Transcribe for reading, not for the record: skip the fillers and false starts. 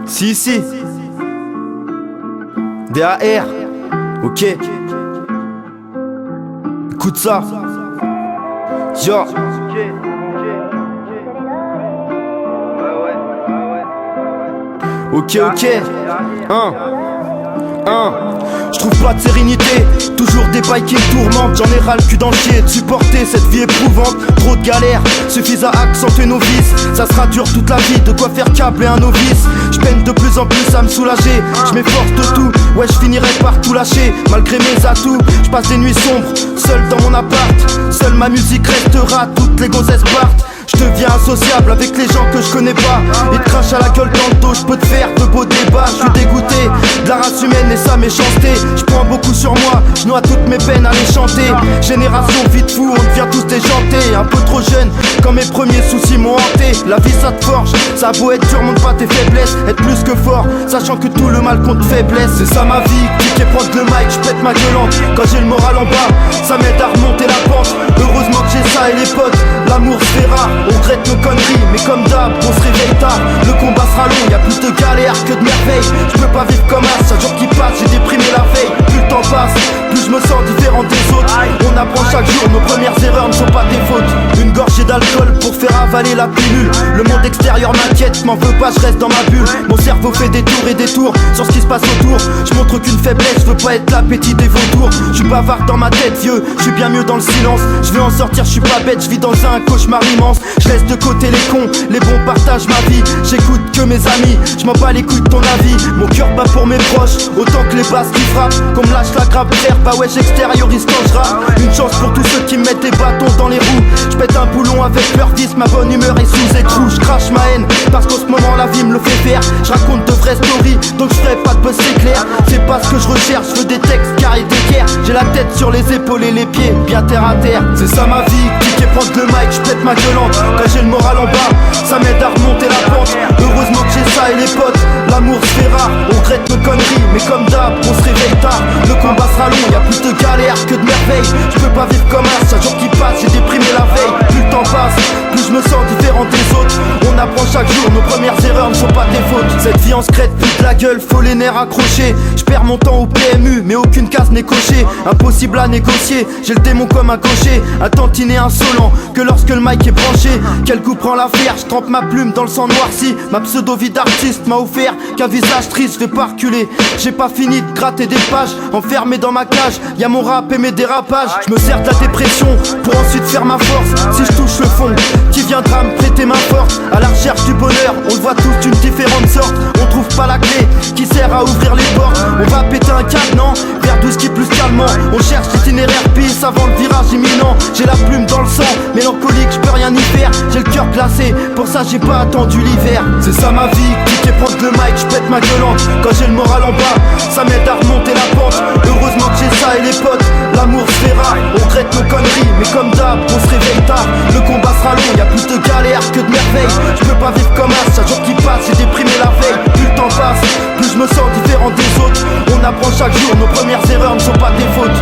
Si. DAR. Ok. Écoute ça. Yo. Ok. Je trouve pas de sérénité, toujours des bails qui me tourmentent. J'en ai ras le cul dans le pied de supporter cette vie éprouvante. Trop de galères, suffisent à accentuer nos vices. Ça sera dur toute la vie, de quoi faire câbler un novice. Je peine de plus en plus à me soulager. Je m'efforce de tout, ouais je finirai par tout lâcher. Malgré mes atouts, je passe des nuits sombres, seul dans mon appart. Seule ma musique restera, toutes les gonzesses partent. Je deviens associable avec les gens que je connais pas. Ils te crachent à la gueule dans le dos, je peux te faire de beaux débats. Je suis dégoûté de la race humaine et sa méchanceté. Je prends beaucoup sur moi, je noie toutes mes peines à les chanter. Génération vite fou, on devient tous déjantés. Un peu trop jeune, quand mes premiers soucis m'ont hanté. La vie ça te forge, ça a beau être dur, montre pas tes faiblesses. Être plus que fort, sachant que tout le mal compte faiblesse. C'est ça ma vie, cliquer, prendre le mic, je pète ma gueulante. Quand j'ai le moral en bas, ça m'aide à remonter la pente. Heureusement que j'ai ça et les potes, l'amour se fait rare. On regrette nos conneries, mais comme d'hab, on se réveille tard. Le combat sera long, y'a plus de galères que de merveilles. Je peux pas vivre comme as, chaque jour qui passe, j'ai déprimé la veille. Plus le temps passe, plus je me sens différent des autres. On apprend chaque jour, nos premières erreurs ne sont pas des fautes. Une gorgée d'alcool pour faire avaler la pilule. Le monde extérieur m'inquiète, m'en veux pas, je reste dans ma bulle. Mon cerveau fait des tours et des tours sur ce qui se passe autour. Je montre aucune faiblesse, je veux pas être l'appétit des vautours. Je suis bavard dans ma tête, vieux, je suis bien mieux dans le silence. Je veux en sortir, je suis pas bête, je vis dans un cauchemar immense. Je laisse de côté les cons, les bons partagent ma vie. J'écoute que mes amis, je m'en bats les couilles de ton avis. Mon cœur bat pour mes proches, autant que les basses qui frappent. Qu'on me lâche la grappe frère, bah ouais j'extériorise quand je rappe. Une chance pour tous ceux qui me mettent des bâtons dans les roues. Je pète un boulon avec leur vis, ma bonne humeur est sous écrou. Je crache ma haine, parce qu'en ce moment la vie me le fait faire. Je raconte de vraies stories, donc je ferai pas de buzz, c'est clair. C'est pas ce que je recherche, je veux des textes carrés d'équerre. J'ai la tête sur les épaules et les pieds bien terre à terre. C'est ça ma vie, cliquer, prendre le mic, je pète ma gueulante. Quand j'ai le moral en bas, ça m'aide à remonter la pente. Heureusement que j'ai ça et les potes, l'amour se fait rare. On regrette nos conneries, mais comme d'hab, on se réveille tard. Le combat sera long, y'a plus de galères que de merveilles. Je peux pas vivre comme as, chaque jour qui passe, j'ai déprimé la veille. Plus le temps passe, plus je me sens différent des autres. On apprend chaque jour, nos premières erreurs ne sont pas des fautes. Cette vie en secrète, pute la gueule, faut les nerfs accrochés. Je perds mon temps au PMU, mais aucune case n'est cochée. Impossible à négocier, j'ai le démon comme un cocher. Un tantinet insolent, que lorsque le mic est branché. Quel coup prend l'affaire, je trempe ma plume dans le sang noirci. Ma pseudo-vie d'artiste m'a offert qu'un visage triste, je vais pas reculer. J'ai pas fini de gratter des pages, enfermé dans ma cage. Y'a mon rap et mes dérapages. Je me sers de la dépression pour ensuite faire ma force. Si je touche le fond, qui viendra me prêter main forte? À la recherche du bonheur, on le voit tous d'une différente sorte. On trouve pas la clé qui sert à ouvrir les portes. On va péter un câble, non? Vers 12 qui plus calmement. On cherche l'itinéraire pisse avant le virage imminent. J'ai la plume dans le sang, mélancolique, je peux rien y faire. J'ai le cœur glacé, pour ça j'ai pas attendu l'hiver. C'est ça ma vie, cliquer, prendre le mic, je pète ma gueulante. Quand j'ai le moral en bas, ça m'aide à remonter la pente. Heureusement que j'ai ça et les potes, l'amour se fait rare. On regrette nos conneries, mais comme d'hab, on se réveille tard. Le combat sera long, y'a plus de galères que de merveilles. Je peux pas vivre comme as, chaque jour qui passe, j'ai déprimé la veille. Plus le temps passe, plus je me sens différent des autres. On apprend chaque jour, nos premières erreurs ne sont pas des fautes.